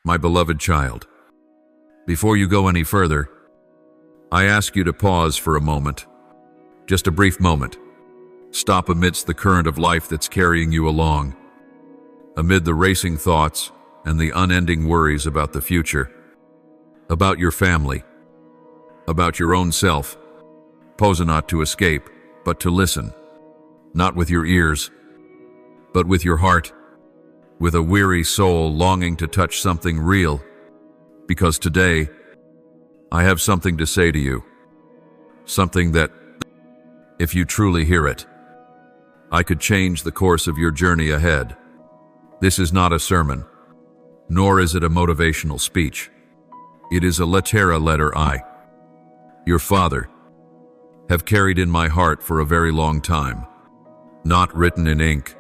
My beloved child, before you go any further, I ask you to pause for a moment, just a brief moment. Stop amidst the current of life that's carrying you along, amid the racing thoughts and the unending worries about the future, about your family, about your own self. Pause not to escape, but to listen, not with your ears, but with your heart, with a weary soul longing to touch something real, because today, I have something to say to you, something that, if you truly hear it, I could change the course of your journey ahead. This is not a sermon, nor is it a motivational speech. It is a letter I, your father, have carried in my heart for a very long time, not written in ink,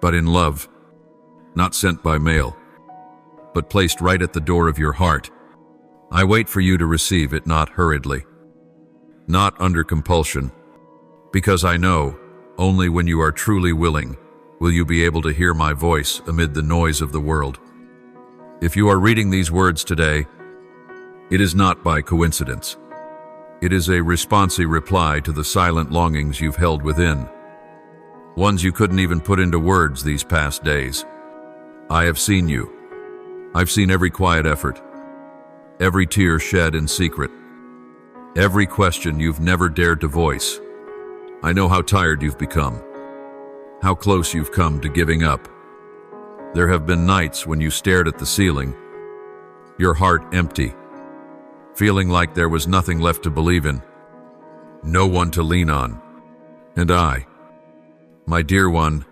but in love, not sent by mail, but placed right at the door of your heart. I wait for you to receive it, not hurriedly, not under compulsion, because I know only when you are truly willing will you be able to hear my voice amid the noise of the world. If you are reading these words today, it is not by coincidence. It is a responsive reply to the silent longings you've held within, ones you couldn't even put into words these past days. I have seen you. I've seen every quiet effort, every tear shed in secret, every question you've never dared to voice. I know how tired you've become, how close you've come to giving up. There have been nights when you stared at the ceiling, your heart empty, feeling like there was nothing left to believe in, no one to lean on. And I, my dear one,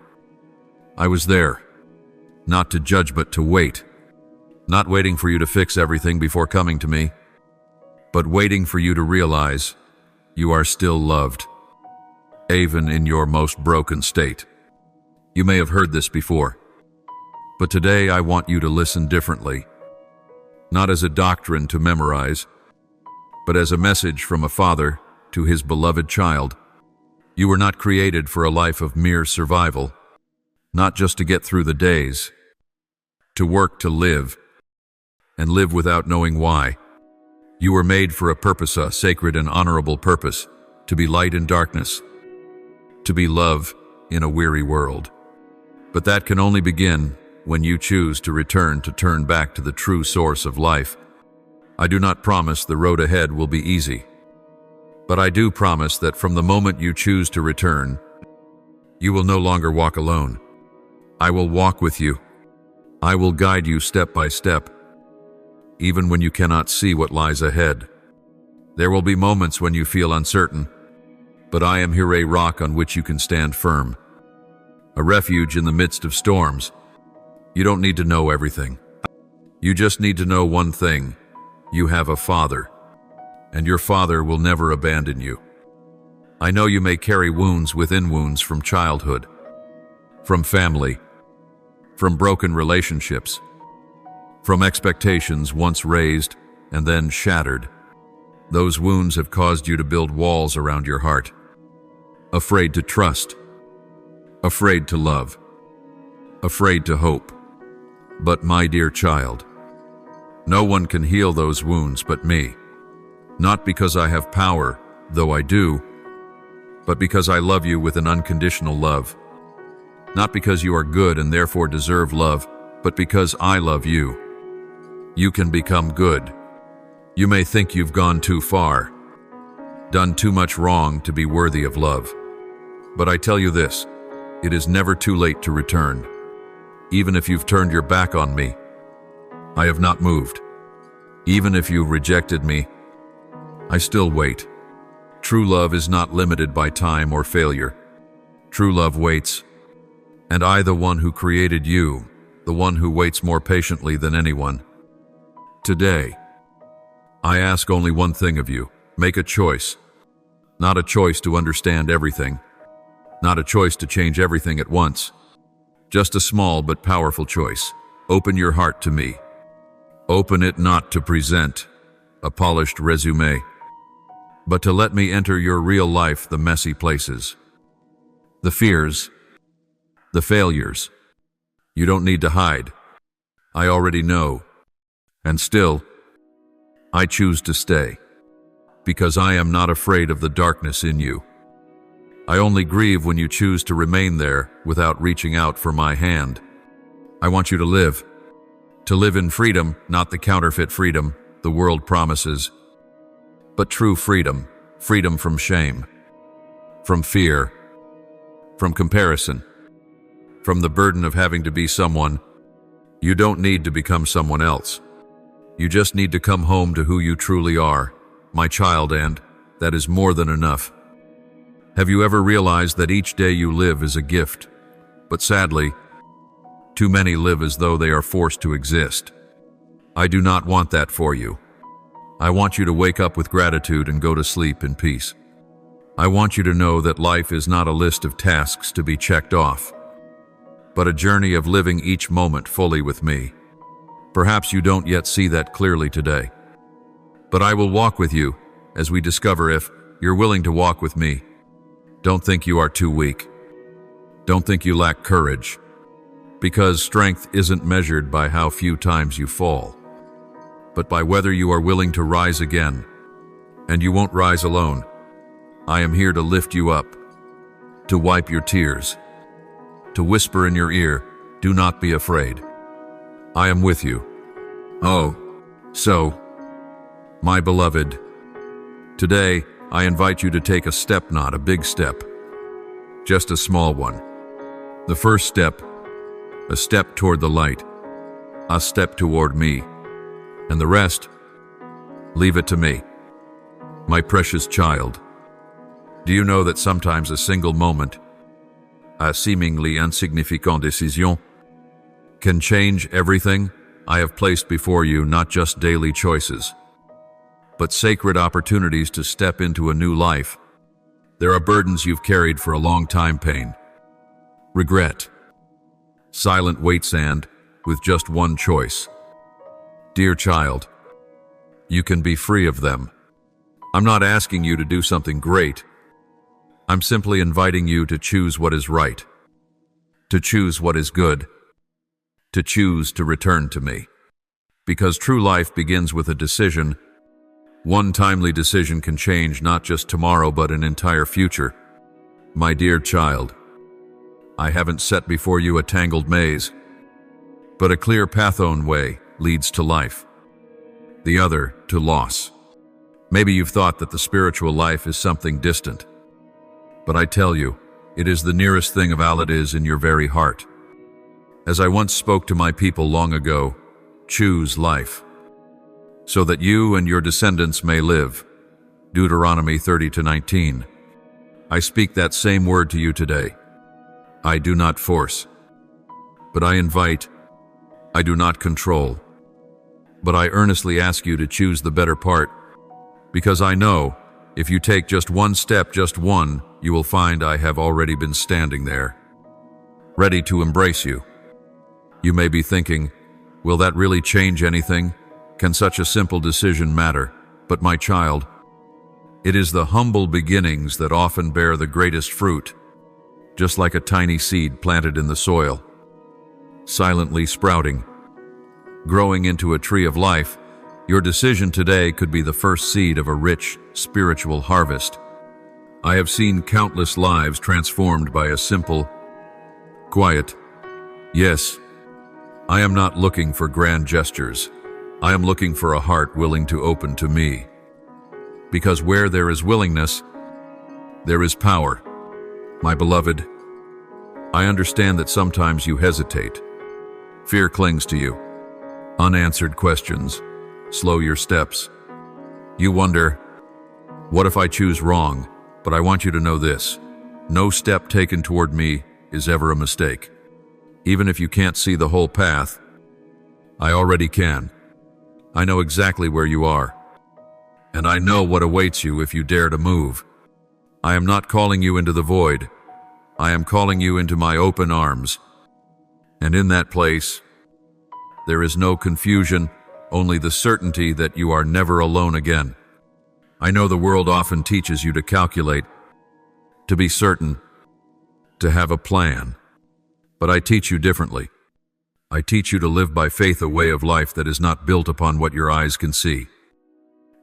I was there, not to judge but to wait, not waiting for you to fix everything before coming to me, but waiting for you to realize you are still loved, even in your most broken state. You may have heard this before, but today I want you to listen differently, not as a doctrine to memorize, but as a message from a father to his beloved child. You were not created for a life of mere survival, not just to get through the days, to work to live, and live without knowing why. You were made for a purpose, a sacred and honorable purpose, to be light in darkness, to be love in a weary world. But that can only begin when you choose to turn back to the true source of life. I do not promise the road ahead will be easy, but I do promise that from the moment you choose to return, you will no longer walk alone. I will walk with you. I will guide you step by step, even when you cannot see what lies ahead. There will be moments when you feel uncertain, but I am here, a rock on which you can stand firm, a refuge in the midst of storms. You don't need to know everything. You just need to know one thing. You have a father, and your father will never abandon you. I know you may carry wounds within wounds from childhood, from family, from broken relationships, from expectations once raised and then shattered. Those wounds have caused you to build walls around your heart, afraid to trust, afraid to love, afraid to hope. But my dear child, no one can heal those wounds but me. Not because I have power, though I do, but because I love you with an unconditional love. Not because you are good and therefore deserve love, but because I love you. You can become good. You may think you've gone too far, done too much wrong to be worthy of love. But I tell you this, it is never too late to return. Even if you've turned your back on me, I have not moved. Even if you rejected me, I still wait. True love is not limited by time or failure. True love waits. And I, the one who created you, the one who waits more patiently than anyone. Today, I ask only one thing of you. Make a choice. Not a choice to understand everything. Not a choice to change everything at once. Just a small but powerful choice. Open your heart to me. Open it not to present a polished resume, but to let me enter your real life, the messy places, the fears, the failures. You don't need to hide. I already know And still, I choose to stay, because I am not afraid of the darkness in you. I only grieve when you choose to remain there without reaching out for my hand. I want you to live in freedom, not the counterfeit freedom the world promises, but true freedom, freedom from shame, from fear, from comparison, from the burden of having to be someone. You don't need to become someone else. You just need to come home to who you truly are, my child, and that is more than enough. Have you ever realized that each day you live is a gift? But sadly, too many live as though they are forced to exist. I do not want that for you. I want you to wake up with gratitude and go to sleep in peace. I want you to know that life is not a list of tasks to be checked off, but a journey of living each moment fully with me. Perhaps you don't yet see that clearly today, but I will walk with you as we discover if you're willing to walk with me. Don't think you are too weak. Don't think you lack courage, because strength isn't measured by how few times you fall, but by whether you are willing to rise again. And you won't rise alone. I am here to lift you up, to wipe your tears, to whisper in your ear, do not be afraid. I am with you. Oh, so, my beloved, today I invite you to take a step, not a big step, just a small one. The first step, a step toward the light, a step toward me, and the rest, leave it to me. My precious child, do you know that sometimes a single moment, a seemingly insignificant décision, can change everything? I have placed before you not just daily choices, but sacred opportunities to step into a new life. There are burdens you've carried for a long time, pain, regret, silent weights, and with just one choice. Dear child, you can be free of them. I'm not asking you to do something great. I'm simply inviting you to choose what is right, to choose what is good, to choose to return to me. Because true life begins with a decision. One timely decision can change not just tomorrow, but an entire future. My dear child, I haven't set before you a tangled maze, but a clear path-own way leads to life, the other to loss. Maybe you've thought that the spiritual life is something distant, but I tell you, it is the nearest thing of all it is in your very heart. As I once spoke to my people long ago, choose life, so that you and your descendants may live. Deuteronomy 30:19. I speak that same word to you today. I do not force, but I invite. I do not control, but I earnestly ask you to choose the better part, because I know if you take just one step, just one, you will find I have already been standing there, ready to embrace you. You may be thinking, will that really change anything? Can such a simple decision matter? But my child, it is the humble beginnings that often bear the greatest fruit, just like a tiny seed planted in the soil, silently sprouting, growing into a tree of life. Your decision today could be the first seed of a rich, spiritual harvest. I have seen countless lives transformed by a simple, quiet, yes. I am not looking for grand gestures. I am looking for a heart willing to open to me. Because where there is willingness, there is power. My beloved, I understand that sometimes you hesitate. Fear clings to you. Unanswered questions slow your steps. You wonder, what if I choose wrong? But I want you to know this: no step taken toward me is ever a mistake. Even if you can't see the whole path, I already can. I know exactly where you are, and I know what awaits you if you dare to move. I am not calling you into the void. I am calling you into my open arms. And in that place, there is no confusion, only the certainty that you are never alone again. I know the world often teaches you to calculate, to be certain, to have a plan. But I teach you differently. I teach you to live by faith, a way of life that is not built upon what your eyes can see,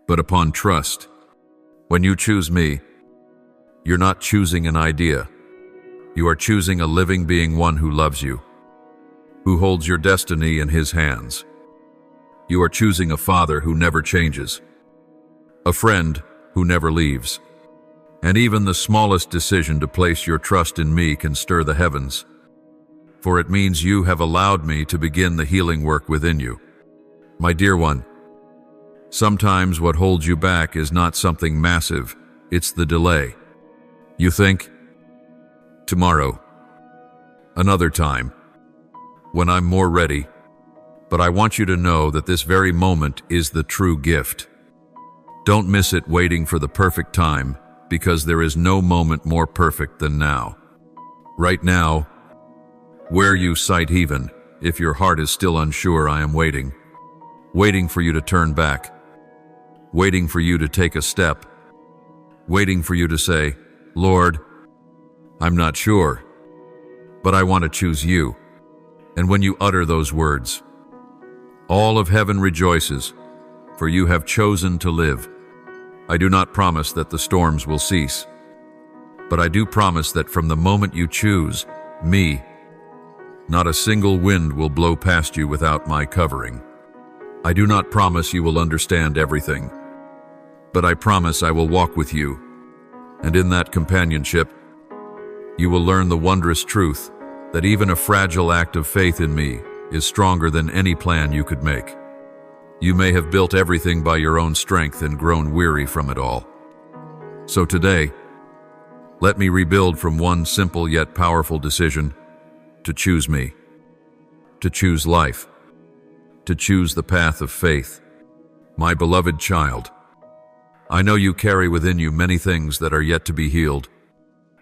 but upon trust. When you choose me, you're not choosing an idea. You are choosing a living being, one who loves you, who holds your destiny in his hands. You are choosing a father who never changes, a friend who never leaves. And even the smallest decision to place your trust in me can stir the heavens, for it means you have allowed me to begin the healing work within you. My dear one, sometimes what holds you back is not something massive, it's the delay. You think, tomorrow, another time, when I'm more ready. But I want you to know that this very moment is the true gift. Don't miss it waiting for the perfect time, because there is no moment more perfect than now. Right now, where you sight even, if your heart is still unsure, I am waiting. Waiting for you to turn back. Waiting for you to take a step. Waiting for you to say, Lord, I'm not sure, but I want to choose you. And when you utter those words, all of heaven rejoices, for you have chosen to live. I do not promise that the storms will cease, but I do promise that from the moment you choose me, not a single wind will blow past you without my covering. I do not promise you will understand everything, but I promise I will walk with you, and in that companionship, you will learn the wondrous truth that even a fragile act of faith in me is stronger than any plan you could make. You may have built everything by your own strength and grown weary from it all. So today, let me rebuild from one simple yet powerful decision: to choose me, to choose life, to choose the path of faith. My beloved child, I know you carry within you many things that are yet to be healed,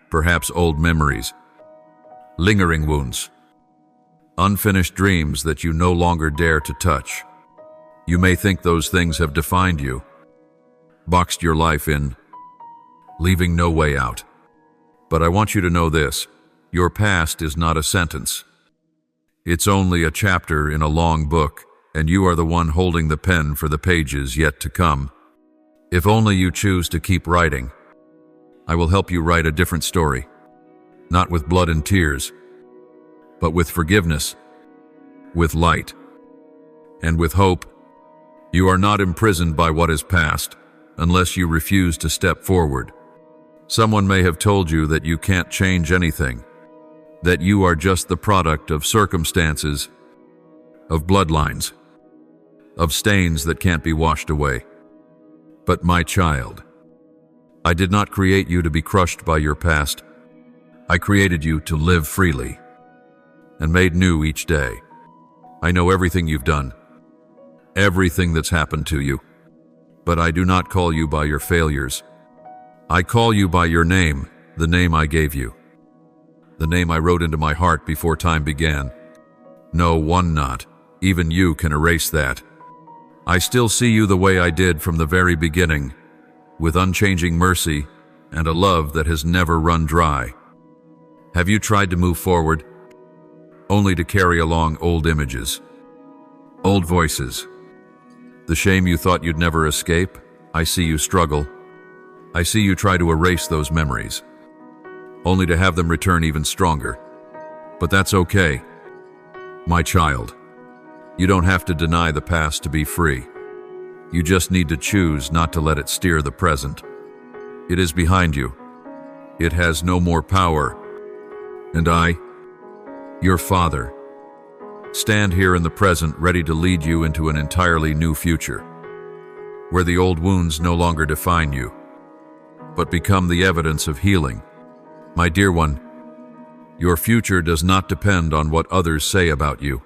perhaps old memories, lingering wounds, unfinished dreams that you no longer dare to touch. You may think those things have defined you, boxed your life in, leaving no way out. But I want you to know this: your past is not a sentence. It's only a chapter in a long book, and you are the one holding the pen for the pages yet to come. If only you choose to keep writing, I will help you write a different story, not with blood and tears, but with forgiveness, with light, and with hope. You are not imprisoned by what is past, unless you refuse to step forward. Someone may have told you that you can't change anything, that you are just the product of circumstances, of bloodlines, of stains that can't be washed away. But my child, I did not create you to be crushed by your past. I created you to live freely and made new each day. I know everything you've done, everything that's happened to you, but I do not call you by your failures. I call you by your name, the name I gave you, the name I wrote into my heart before time began. No one, not even you, can erase that. I still see you the way I did from the very beginning, with unchanging mercy and a love that has never run dry. Have you tried to move forward, only to carry along old images, old voices? The shame you thought you'd never escape? I see you struggle. I see you try to erase those memories, only to have them return even stronger. But that's okay, my child. You don't have to deny the past to be free. You just need to choose not to let it steer the present. It is behind you. It has no more power. And I, your father, stand here in the present, ready to lead you into an entirely new future, where the old wounds no longer define you, but become the evidence of healing. My dear one, your future does not depend on what others say about you.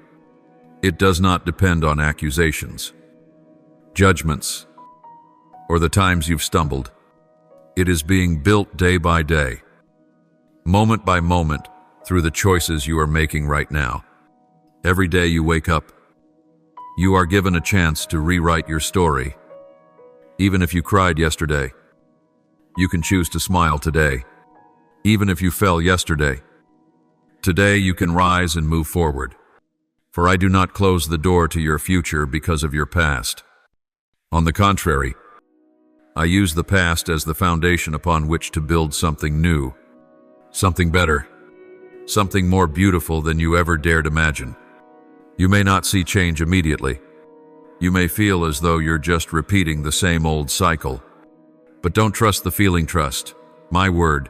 It does not depend on accusations, judgments, or the times you've stumbled. It is being built day by day, moment by moment, through the choices you are making right now. Every day you wake up, you are given a chance to rewrite your story. Even if you cried yesterday, you can choose to smile today. Even if you fell yesterday, today you can rise and move forward. For I do not close the door to your future because of your past. On the contrary, I use the past as the foundation upon which to build something new, something better, something more beautiful than you ever dared imagine. You may not see change immediately. You may feel as though you're just repeating the same old cycle. But don't trust the feeling, trust my word.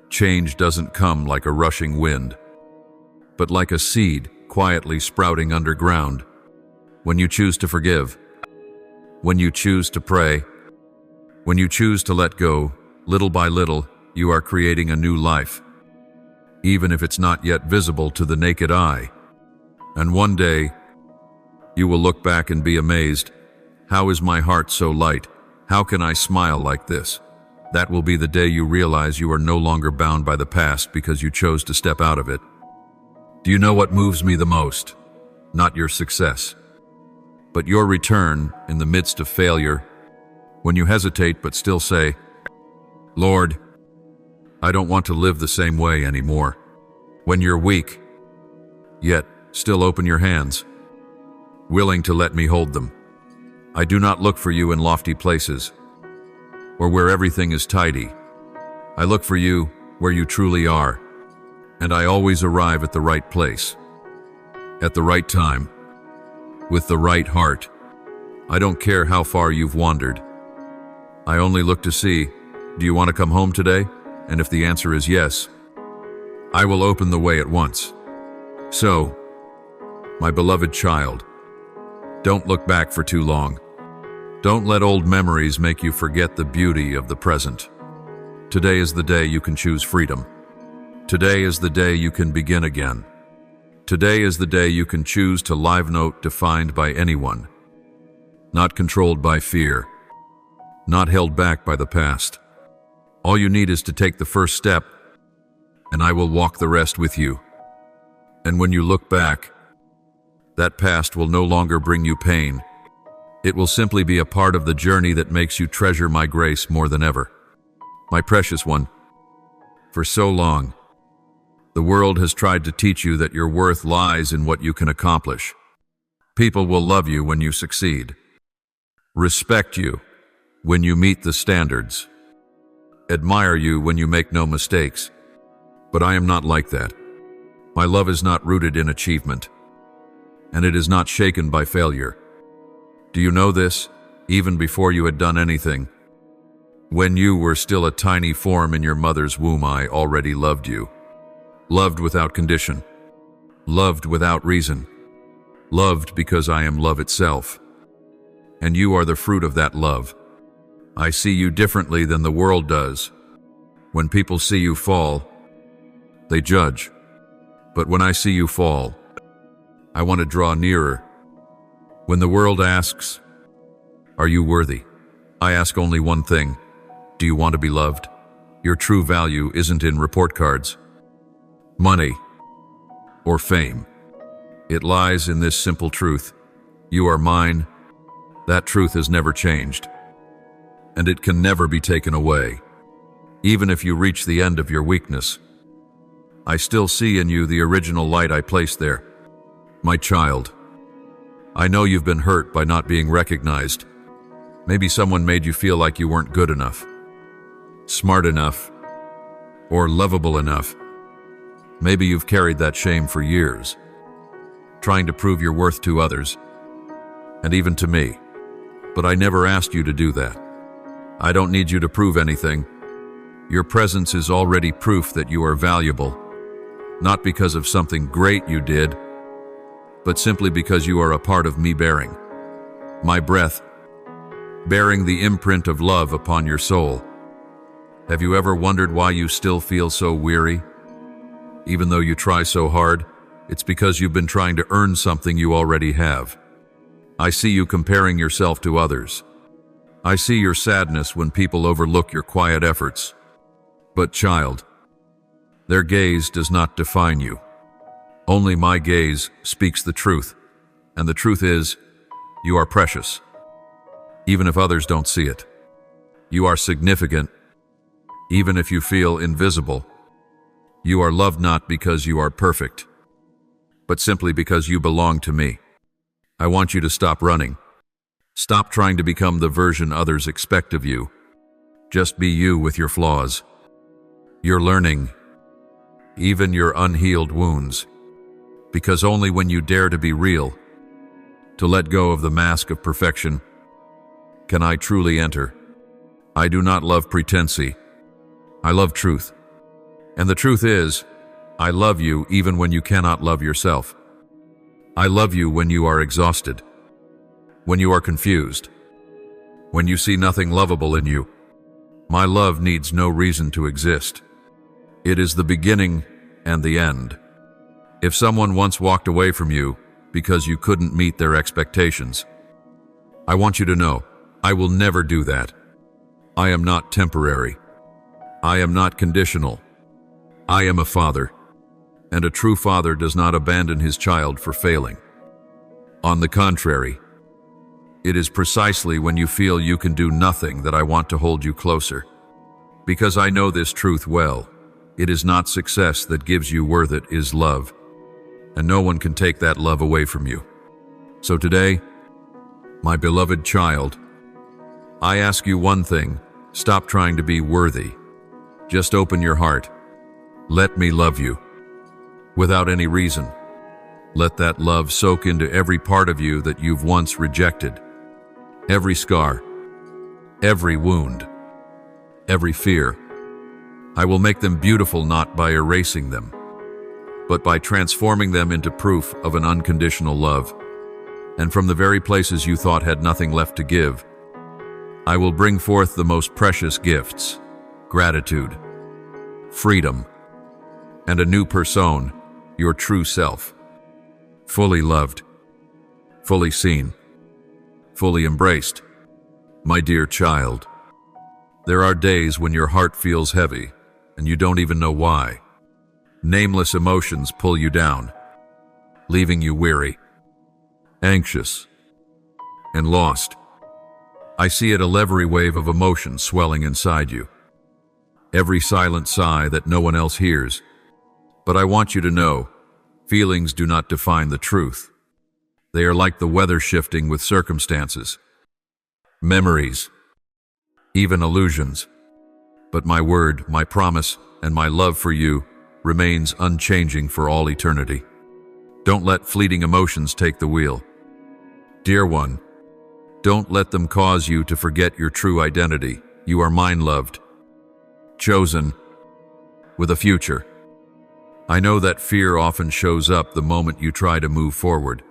Change doesn't come like a rushing wind, but like a seed quietly sprouting underground. When you choose to forgive, when you choose to pray, when you choose to let go, little by little, you are creating a new life, even if it's not yet visible to the naked eye. And one day, you will look back and be amazed. How is my heart so light? How can I smile like this? That will be the day you realize you are no longer bound by the past because you chose to step out of it. Do you know what moves me the most? Not your success, but your return in the midst of failure, when you hesitate but still say, Lord, I don't want to live the same way anymore. When you're weak, yet still open your hands, willing to let me hold them. I do not look for you in lofty places, or where everything is tidy. I look for you where you truly are, and I always arrive at the right place, at the right time, with the right heart. I don't care how far you've wandered. I only look to see, do you want to come home today? And if the answer is yes, I will open the way at once. So, my beloved child, don't look back for too long. Don't let old memories make you forget the beauty of the present. Today is the day you can choose freedom. Today is the day you can begin again. Today is the day you can choose to live note defined by anyone, not controlled by fear, not held back by the past. All you need is to take the first step, and I will walk the rest with you. And when you look back, that past will no longer bring you pain. It will simply be a part of the journey that makes you treasure my grace more than ever. My precious one, for so long, the world has tried to teach you that your worth lies in what you can accomplish. People will love you when you succeed, respect you when you meet the standards, admire you when you make no mistakes. But I am not like that. My love is not rooted in achievement, and it is not shaken by failure. Do you know this? Even before you had done anything, when you were still a tiny form in your mother's womb, I already loved you. Loved without condition. Loved without reason. Loved because I am love itself. And you are the fruit of that love. I see you differently than the world does. When people see you fall, they judge. But when I see you fall, I want to draw nearer. When the world asks, are you worthy? I ask only one thing. Do you want to be loved? Your true value isn't in report cards, money, or fame. It lies in this simple truth. You are mine. That truth has never changed, and it can never be taken away. Even if you reach the end of your weakness, I still see in you the original light I placed there. My child, I know you've been hurt by not being recognized. Maybe someone made you feel like you weren't good enough, smart enough, or lovable enough. Maybe you've carried that shame for years, trying to prove your worth to others, and even to me. But I never asked you to do that. I don't need you to prove anything. Your presence is already proof that you are valuable, not because of something great you did, but simply because you are a part of me bearing my breath, bearing the imprint of love upon your soul. Have you ever wondered why you still feel so weary? Even though you try so hard, it's because you've been trying to earn something you already have. I see you comparing yourself to others. I see your sadness when people overlook your quiet efforts. But child, their gaze does not define you. Only my gaze speaks the truth, and the truth is, you are precious. Even if others don't see it. You are significant, even if you feel invisible. You are loved not because you are perfect, but simply because you belong to me. I want you to stop running. Stop trying to become the version others expect of you. Just be you with your flaws, your learning, even your unhealed wounds. Because only when you dare to be real, to let go of the mask of perfection, can I truly enter. I do not love pretense. I love truth. And the truth is, I love you even when you cannot love yourself. I love you when you are exhausted, when you are confused, when you see nothing lovable in you. My love needs no reason to exist. It is the beginning and the end. If someone once walked away from you because you couldn't meet their expectations, I want you to know, I will never do that. I am not temporary. I am not conditional. I am a father, and a true father does not abandon his child for failing. On the contrary, it is precisely when you feel you can do nothing that I want to hold you closer. Because I know this truth well, it is not success that gives you worth, it is love. And no one can take that love away from you. So today, my beloved child, I ask you one thing: stop trying to be worthy. Just open your heart. Let me love you. Without any reason. Let that love soak into every part of you that you've once rejected. Every scar, every wound, every fear. I will make them beautiful not by erasing them, but by transforming them into proof of an unconditional love. And from the very places you thought had nothing left to give, I will bring forth the most precious gifts: gratitude, freedom, and a new person, your true self. Fully loved, fully seen, fully embraced. My dear child, there are days when your heart feels heavy and you don't even know why. Nameless emotions pull you down, leaving you weary, anxious, and lost. I see it, a levery wave of emotion swelling inside you. Every silent sigh that no one else hears. But I want you to know, feelings do not define the truth. They are like the weather shifting with circumstances, memories, even illusions. But my word, my promise, and my love for you remains unchanging for all eternity. Don't let fleeting emotions take the wheel. Dear one, don't let them cause you to forget your true identity. You are mine, loved, chosen, with a future. I know that fear often shows up the moment you try to move forward.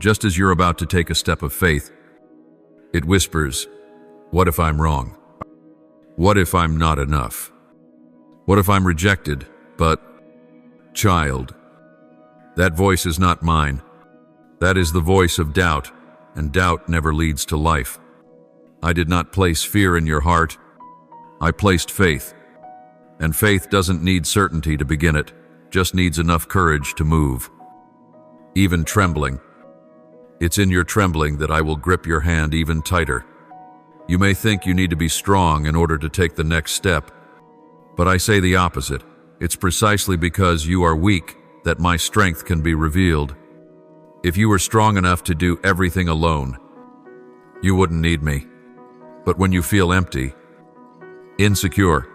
Just as you're about to take a step of faith, it whispers, what if I'm wrong? What if I'm not enough? What if I'm rejected? But, child, that voice is not mine. That is the voice of doubt, and doubt never leads to life. I did not place fear in your heart. I placed faith. And faith doesn't need certainty to begin it, just needs enough courage to move. Even trembling. It's in your trembling that I will grip your hand even tighter. You may think you need to be strong in order to take the next step, but I say the opposite. It's precisely because you are weak that my strength can be revealed. If you were strong enough to do everything alone, you wouldn't need me. But when you feel empty, insecure,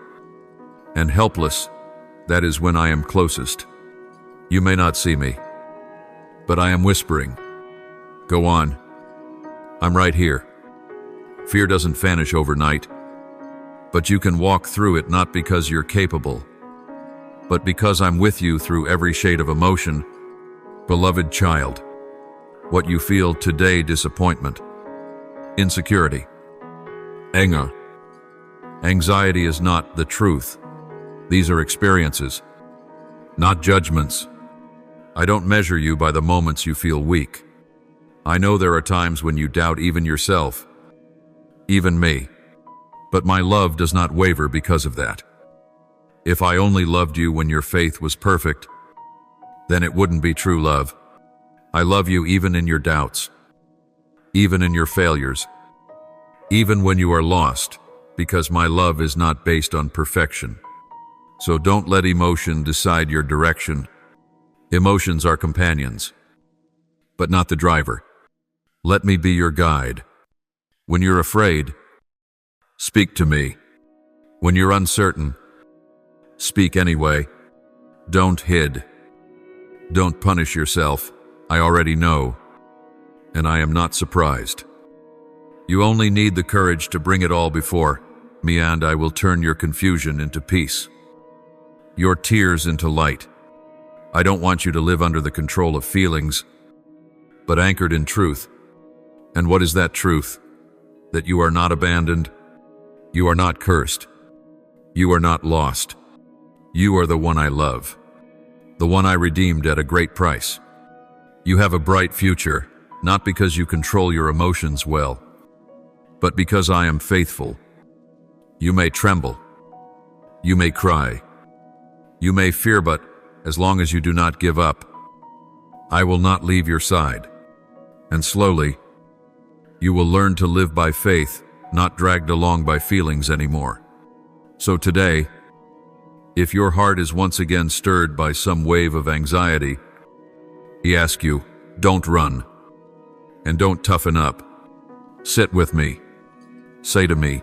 and helpless, that is when I am closest. You may not see me, but I am whispering. Go on. I'm right here. Fear doesn't vanish overnight, but you can walk through it not because you're capable, but because I'm with you through every shade of emotion. Beloved child, what you feel today: disappointment, insecurity, anger, anxiety is not the truth. These are experiences, not judgments. I don't measure you by the moments you feel weak. I know there are times when you doubt even yourself, even me. But my love does not waver because of that. If I only loved you when your faith was perfect, then it wouldn't be true love. I love you even in your doubts, even in your failures, even when you are lost, because my love is not based on perfection. So don't let emotion decide your direction. Emotions are companions, but not the driver. Let me be your guide. When you're afraid, speak to me. When you're uncertain, speak anyway. Don't hide. Don't punish yourself. I already know, and I am not surprised. You only need the courage to bring it all before me, and I will turn your confusion into peace, your tears into light. I don't want you to live under the control of feelings, but anchored in truth. And what is that truth? That you are not abandoned, you are not cursed, you are not lost. You are the one I love, the one I redeemed at a great price. You have a bright future, not because you control your emotions well, but because I am faithful. You may tremble, you may cry, you may fear, but as long as you do not give up, I will not leave your side. And slowly, you will learn to live by faith, not dragged along by feelings anymore. So today, if your heart is once again stirred by some wave of anxiety, I ask you, don't run, and don't toughen up. Sit with me. Say to me,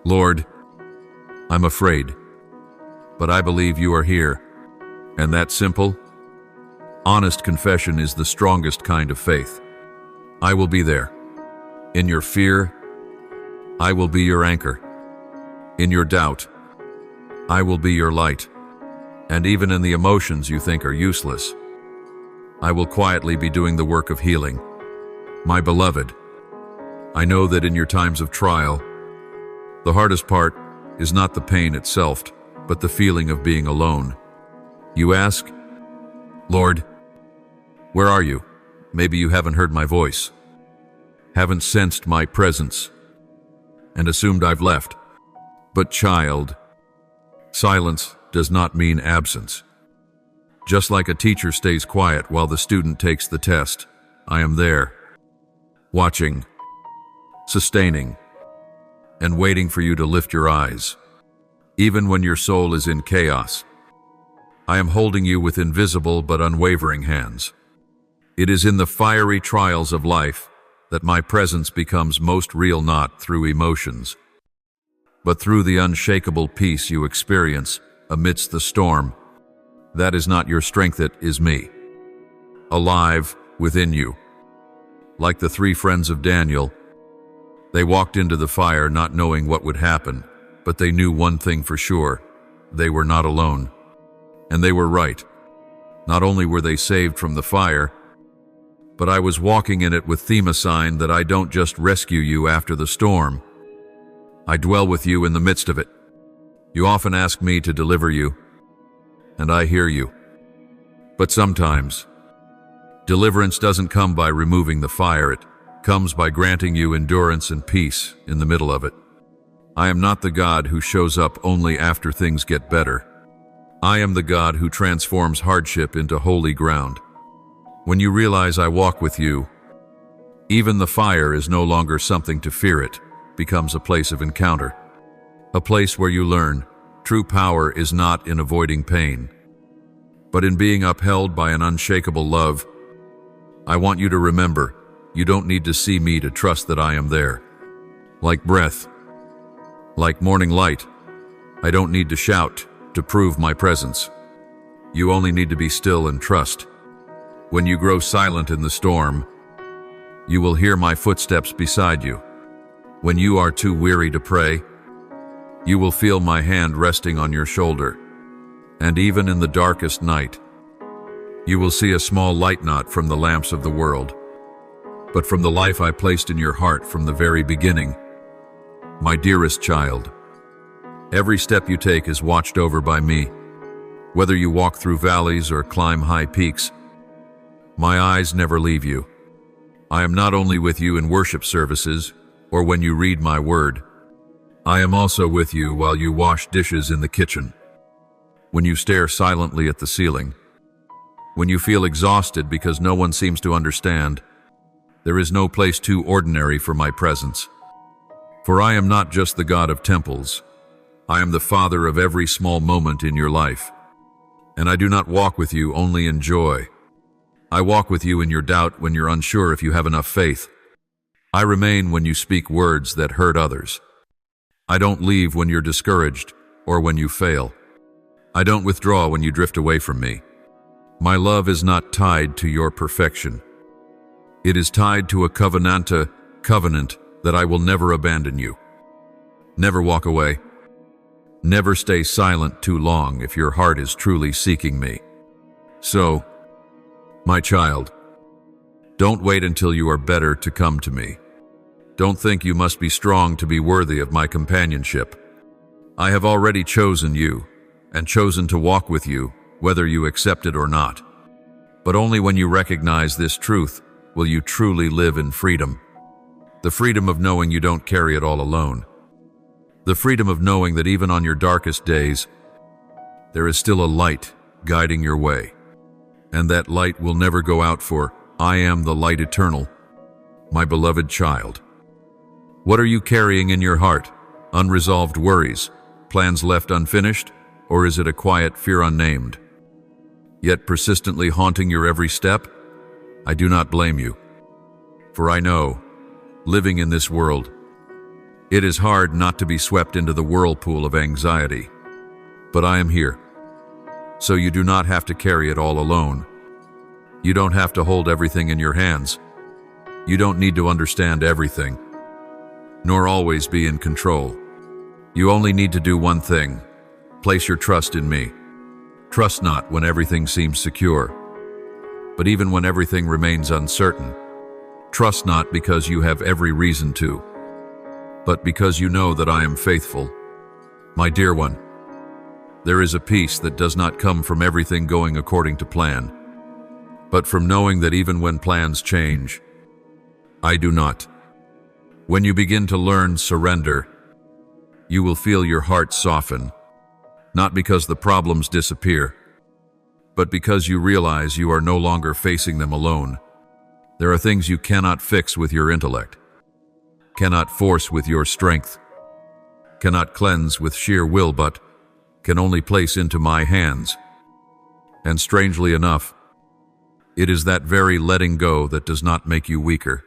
Lord, I'm afraid, but I believe you are here. And that simple, honest confession is the strongest kind of faith. I will be there. In your fear, I will be your anchor. In your doubt, I will be your light. And even in the emotions you think are useless, I will quietly be doing the work of healing. My beloved, I know that in your times of trial, the hardest part is not the pain itself, but the feeling of being alone. You ask, Lord, where are you? Maybe you haven't heard my voice, haven't sensed my presence, and assumed I've left. But child, silence does not mean absence. Just like a teacher stays quiet while the student takes the test, I am there, watching, sustaining, and waiting for you to lift your eyes. Even when your soul is in chaos, I am holding you with invisible but unwavering hands. It is in the fiery trials of life that my presence becomes most real, not through emotions, but through the unshakable peace you experience amidst the storm. That is not your strength, it is me, alive within you. Like the three friends of Daniel, they walked into the fire not knowing what would happen, but they knew one thing for sure: they were not alone. And they were right. Not only were they saved from the fire, but I was walking in it with theme sign that I don't just rescue you after the storm. I dwell with you in the midst of it. You often ask me to deliver you, and I hear you. But sometimes, deliverance doesn't come by removing the fire, it comes by granting you endurance and peace in the middle of it. I am not the God who shows up only after things get better. I am the God who transforms hardship into holy ground. When you realize I walk with you, even the fire is no longer something to fear, it becomes a place of encounter. A place where you learn true power is not in avoiding pain, but in being upheld by an unshakable love. I want you to remember, you don't need to see me to trust that I am there. Like breath, like morning light, I don't need to shout to prove my presence. You only need to be still and trust. When you grow silent in the storm, you will hear my footsteps beside you. When you are too weary to pray, you will feel my hand resting on your shoulder. And even in the darkest night, you will see a small light, not from the lamps of the world, but from the life I placed in your heart from the very beginning. My dearest child, every step you take is watched over by me. Whether you walk through valleys or climb high peaks, my eyes never leave you. I am not only with you in worship services or when you read my word. I am also with you while you wash dishes in the kitchen, when you stare silently at the ceiling, when you feel exhausted because no one seems to understand. There is no place too ordinary for my presence. For I am not just the God of temples. I am the Father of every small moment in your life. And I do not walk with you only in joy. I walk with you in your doubt when you're unsure if you have enough faith. I remain when you speak words that hurt others. I don't leave when you're discouraged or when you fail. I don't withdraw when you drift away from me. My love is not tied to your perfection. It is tied to a covenant that I will never abandon you. Never walk away. Never stay silent too long if your heart is truly seeking me. So, my child, don't wait until you are better to come to me. Don't think you must be strong to be worthy of my companionship. I have already chosen you, and chosen to walk with you, whether you accept it or not. But only when you recognize this truth will you truly live in freedom. The freedom of knowing you don't carry it all alone. The freedom of knowing that even on your darkest days, there is still a light guiding your way. And that light will never go out, for I am the light eternal, my beloved child. What are you carrying in your heart? Unresolved worries, plans left unfinished, or is it a quiet fear unnamed, yet persistently haunting your every step? I do not blame you, for I know, living in this world, it is hard not to be swept into the whirlpool of anxiety. But I am here, so you do not have to carry it all alone. You don't have to hold everything in your hands. You don't need to understand everything, nor always be in control. You only need to do one thing: place your trust in me. Trust not when everything seems secure, but even when everything remains uncertain. Trust not because you have every reason to, but because you know that I am faithful. My dear one, there is a peace that does not come from everything going according to plan, but from knowing that even when plans change, I do not. When you begin to learn surrender, you will feel your heart soften, not because the problems disappear, but because you realize you are no longer facing them alone. There are things you cannot fix with your intellect, cannot force with your strength, cannot cleanse with sheer will, but can only place into my hands. And strangely enough, it is that very letting go that does not make you weaker,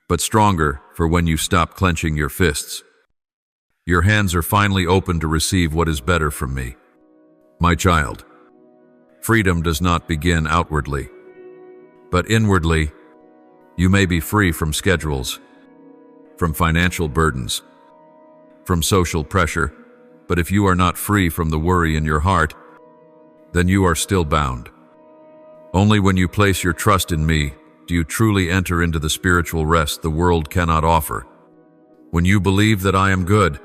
but stronger, for when you stop clenching your fists, your hands are finally open to receive what is better from me. My child, freedom does not begin outwardly, but inwardly. You may be free from schedules, from financial burdens, from social pressure, but if you are not free from the worry in your heart, then you are still bound. Only when you place your trust in me do you truly enter into the spiritual rest the world cannot offer. When you believe that I am good,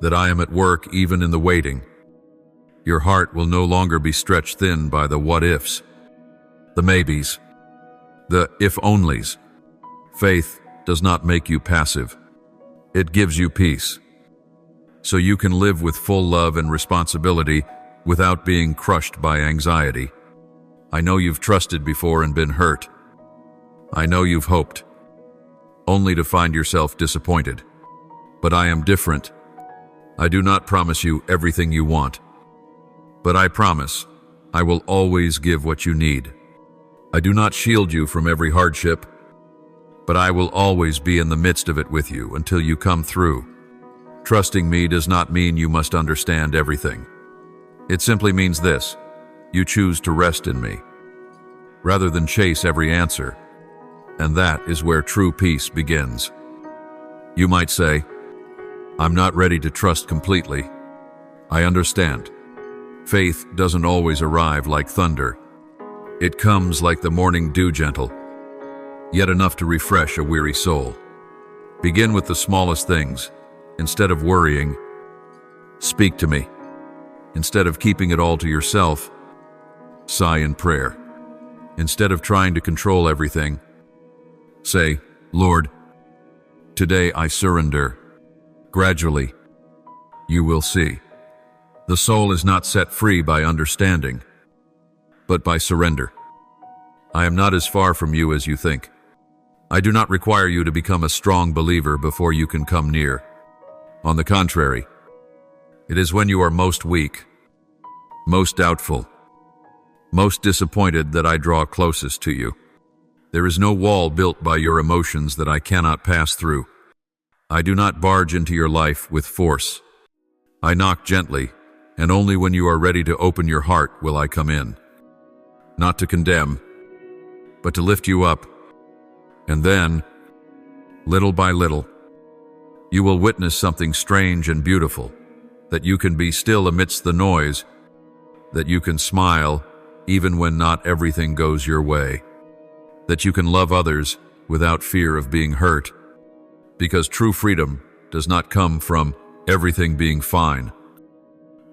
that I am at work even in the waiting, your heart will no longer be stretched thin by the what-ifs, the maybes, the if-onlys. Faith does not make you passive. It gives you peace, so you can live with full love and responsibility without being crushed by anxiety. I know you've trusted before and been hurt. I know you've hoped, only to find yourself disappointed. But I am different. I do not promise you everything you want, but I promise I will always give what you need. I do not shield you from every hardship, but I will always be in the midst of it with you until you come through. Trusting me does not mean you must understand everything. It simply means this: you choose to rest in me, rather than chase every answer. And that is where true peace begins. You might say, I'm not ready to trust completely. I understand. Faith doesn't always arrive like thunder. It comes like the morning dew, gentle, yet enough to refresh a weary soul. Begin with the smallest things. Instead of worrying, speak to me. Instead of keeping it all to yourself, sigh in prayer. Instead of trying to control everything, say, Lord, today I surrender. Gradually, you will see. The soul is not set free by understanding, but by surrender. I am not as far from you as you think. I do not require you to become a strong believer before you can come near. On the contrary, it is when you are most weak, most doubtful, most disappointed that I draw closest to you. There is no wall built by your emotions that I cannot pass through. I do not barge into your life with force. I knock gently, and only when you are ready to open your heart will I come in. Not to condemn, but to lift you up. And then, little by little, you will witness something strange and beautiful, that you can be still amidst the noise, that you can smile even when not everything goes your way, that you can love others without fear of being hurt, because true freedom does not come from everything being fine,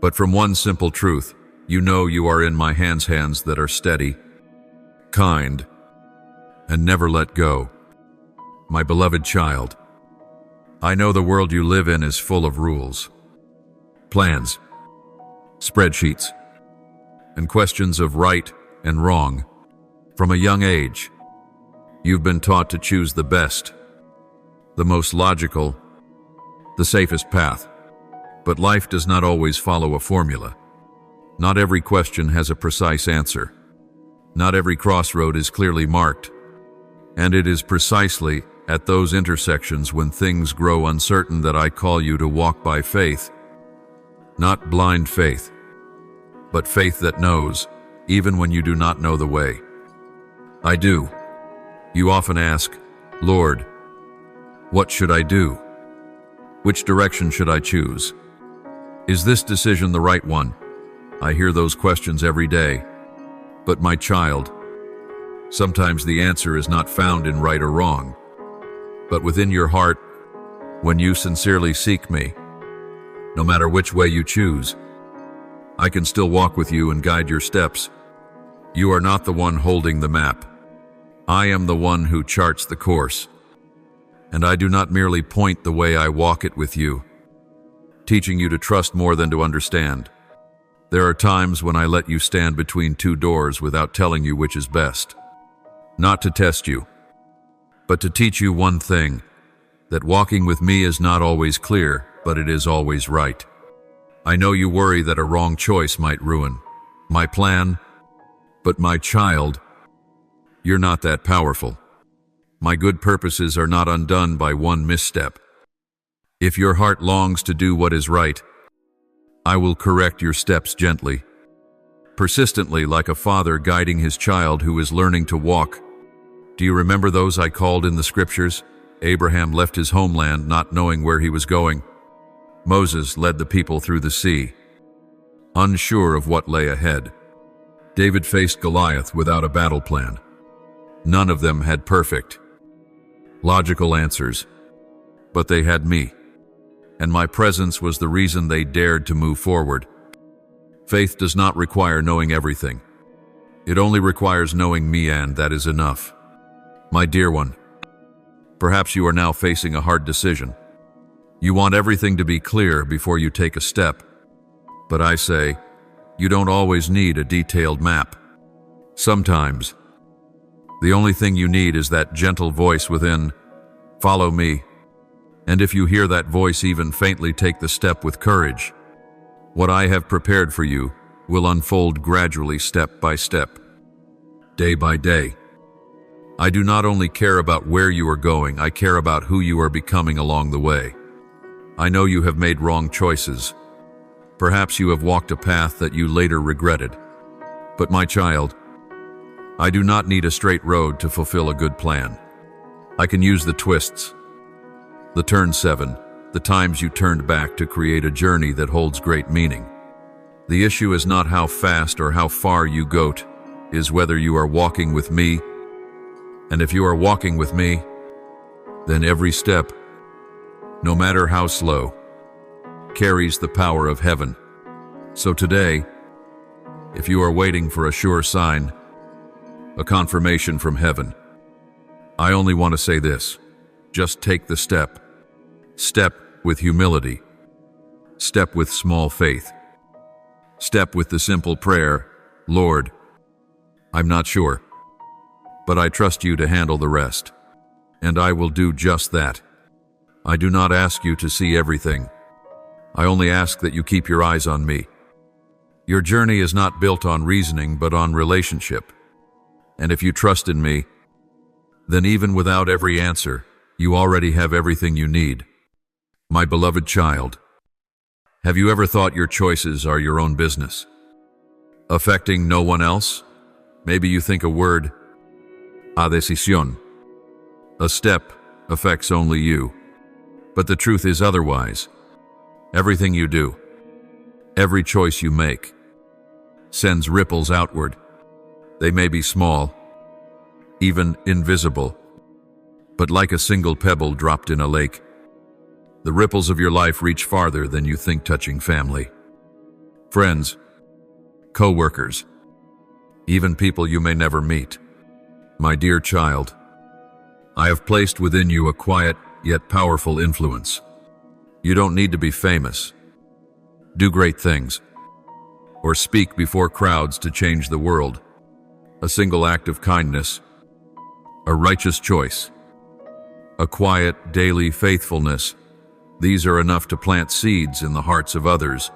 but from one simple truth: you know you are in my hands that are steady, kind, and never let go. My beloved child, I know the world you live in is full of rules, plans, spreadsheets, and questions of right and wrong. From a young age, you've been taught to choose the best, the most logical, the safest path. But life does not always follow a formula. Not every question has a precise answer. Not every crossroad is clearly marked. And it is precisely at those intersections when things grow uncertain that I call you to walk by faith. Not blind faith, but faith that knows, even when you do not know the way. I do. You often ask, Lord, what should I do? Which direction should I choose? Is this decision the right one? I hear those questions every day. But my child, sometimes the answer is not found in right or wrong, but within your heart, when you sincerely seek me. No matter which way you choose, I can still walk with you and guide your steps. You are not the one holding the map. I am the one who charts the course. And I do not merely point the way, I walk it with you, teaching you to trust more than to understand. There are times when I let you stand between two doors without telling you which is best. Not to test you, but to teach you one thing, that walking with me is not always clear, but it is always right. I know you worry that a wrong choice might ruin my plan, but my child, you're not that powerful. My good purposes are not undone by one misstep. If your heart longs to do what is right, I will correct your steps gently, persistently, like a father guiding his child who is learning to walk. Do you remember those I called in the scriptures? Abraham left his homeland not knowing where he was going. Moses led the people through the sea, unsure of what lay ahead. David faced Goliath without a battle plan. None of them had perfect, logical answers, but they had me, and my presence was the reason they dared to move forward. Faith does not require knowing everything. It only requires knowing me, and that is enough. My dear one, perhaps you are now facing a hard decision. You want everything to be clear before you take a step. But I say, you don't always need a detailed map. Sometimes, the only thing you need is that gentle voice within, follow me. And if you hear that voice even faintly, take the step with courage. What I have prepared for you will unfold gradually, step by step, day by day. I do not only care about where you are going, I care about who you are becoming along the way. I know you have made wrong choices. Perhaps you have walked a path that you later regretted. But my child, I do not need a straight road to fulfill a good plan. I can use the twists, the turn 7, the times you turned back to create a journey that holds great meaning. The issue is not how fast or how far you go, is whether you are walking with me. And if you are walking with me, then every step, no matter how slow, carries the power of heaven. So today, if you are waiting for a sure sign, a confirmation from heaven, I only want to say this: just take the step. Step with humility. Step with small faith. Step with the simple prayer, Lord, I'm not sure, but I trust you to handle the rest. And I will do just that. I do not ask you to see everything. I only ask that you keep your eyes on me. Your journey is not built on reasoning, but on relationship. And if you trust in me, then even without every answer, you already have everything you need. My beloved child, have you ever thought your choices are your own business, affecting no one else? Maybe you think a word, a decisión, a step, affects only you. But the truth is otherwise. Everything you do, every choice you make, sends ripples outward. They may be small, even invisible, but like a single pebble dropped in a lake, the ripples of your life reach farther than you think, touching family, friends, co-workers, even people you may never meet. My dear child, I have placed within you a quiet yet powerful influence. You don't need to be famous, do great things, or speak before crowds to change the world. A single act of kindness, a righteous choice, a quiet, daily faithfulness, these are enough to plant seeds in the hearts of others.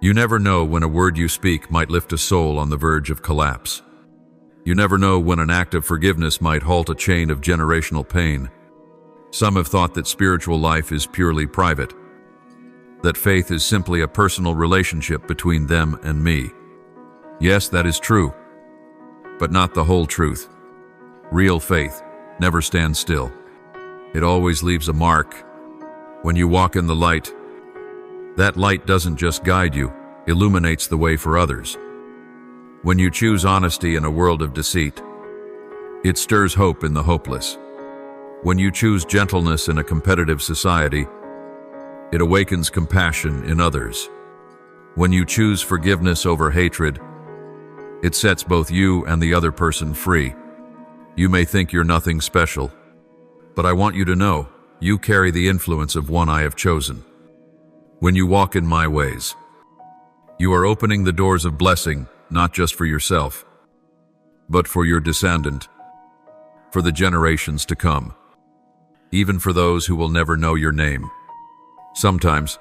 You never know when a word you speak might lift a soul on the verge of collapse. You never know when an act of forgiveness might halt a chain of generational pain. Some have thought that spiritual life is purely private, that faith is simply a personal relationship between them and me. Yes, that is true, but not the whole truth. Real faith never stands still. It always leaves a mark. When you walk in the light, that light doesn't just guide you, illuminates the way for others. When you choose honesty in a world of deceit, it stirs hope in the hopeless. When you choose gentleness in a competitive society, it awakens compassion in others. When you choose forgiveness over hatred, it sets both you and the other person free. You may think you're nothing special, but I want you to know, you carry the influence of one I have chosen. When you walk in my ways, you are opening the doors of blessing, not just for yourself, but for your descendant, for the generations to come, even for those who will never know your name. Sometimes,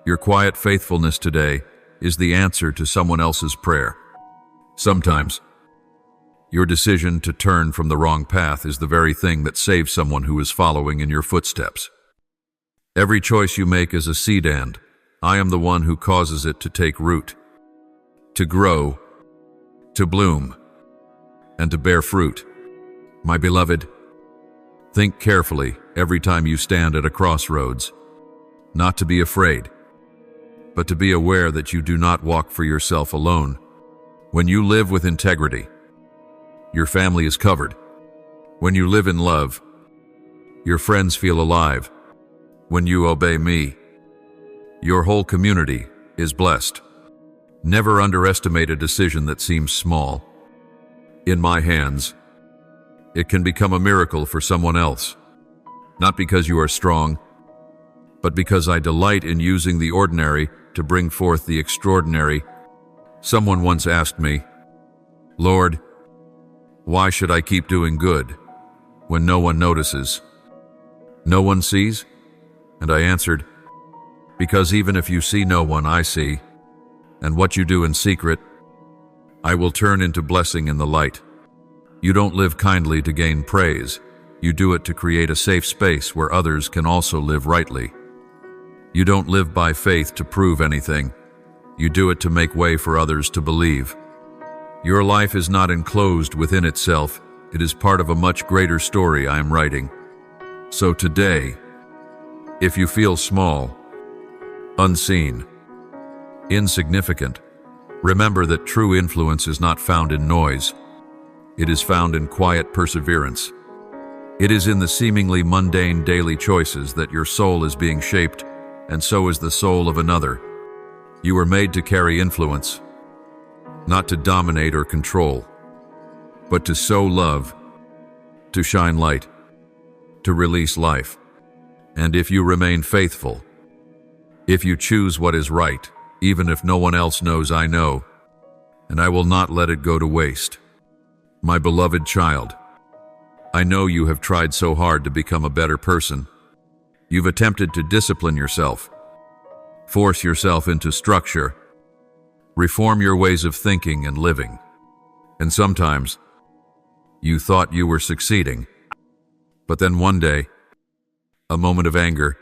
your quiet faithfulness today is the answer to someone else's prayer. Sometimes, your decision to turn from the wrong path is the very thing that saves someone who is following in your footsteps. Every choice you make is a seed, and I am the one who causes it to take root, to grow, to bloom, and to bear fruit. My beloved, think carefully every time you stand at a crossroads, not to be afraid, but to be aware that you do not walk for yourself alone. When you live with integrity, your family is covered. When you live in love, your friends feel alive. When you obey me, your whole community is blessed. Never underestimate a decision that seems small. In my hands, it can become a miracle for someone else. Not because you are strong, but because I delight in using the ordinary to bring forth the extraordinary. Someone once asked me, Lord, why should I keep doing good when no one notices? No one sees? And I answered, because even if you see no one, I see, and what you do in secret, I will turn into blessing in the light. You don't live kindly to gain praise. You do it to create a safe space where others can also live rightly. You don't live by faith to prove anything. You do it to make way for others to believe. Your life is not enclosed within itself. It is part of a much greater story I am writing. So today, if you feel small, unseen, insignificant, remember that true influence is not found in noise. It is found in quiet perseverance. It is in the seemingly mundane daily choices that your soul is being shaped, and so is the soul of another. You were made to carry influence, not to dominate or control, but to sow love, to shine light, to release life. And if you remain faithful, if you choose what is right, even if no one else knows, I know, and I will not let it go to waste. My beloved child, I know you have tried so hard to become a better person. You've attempted to discipline yourself, force yourself into structure, reform your ways of thinking and living. And sometimes, you thought you were succeeding. But then one day, a moment of anger,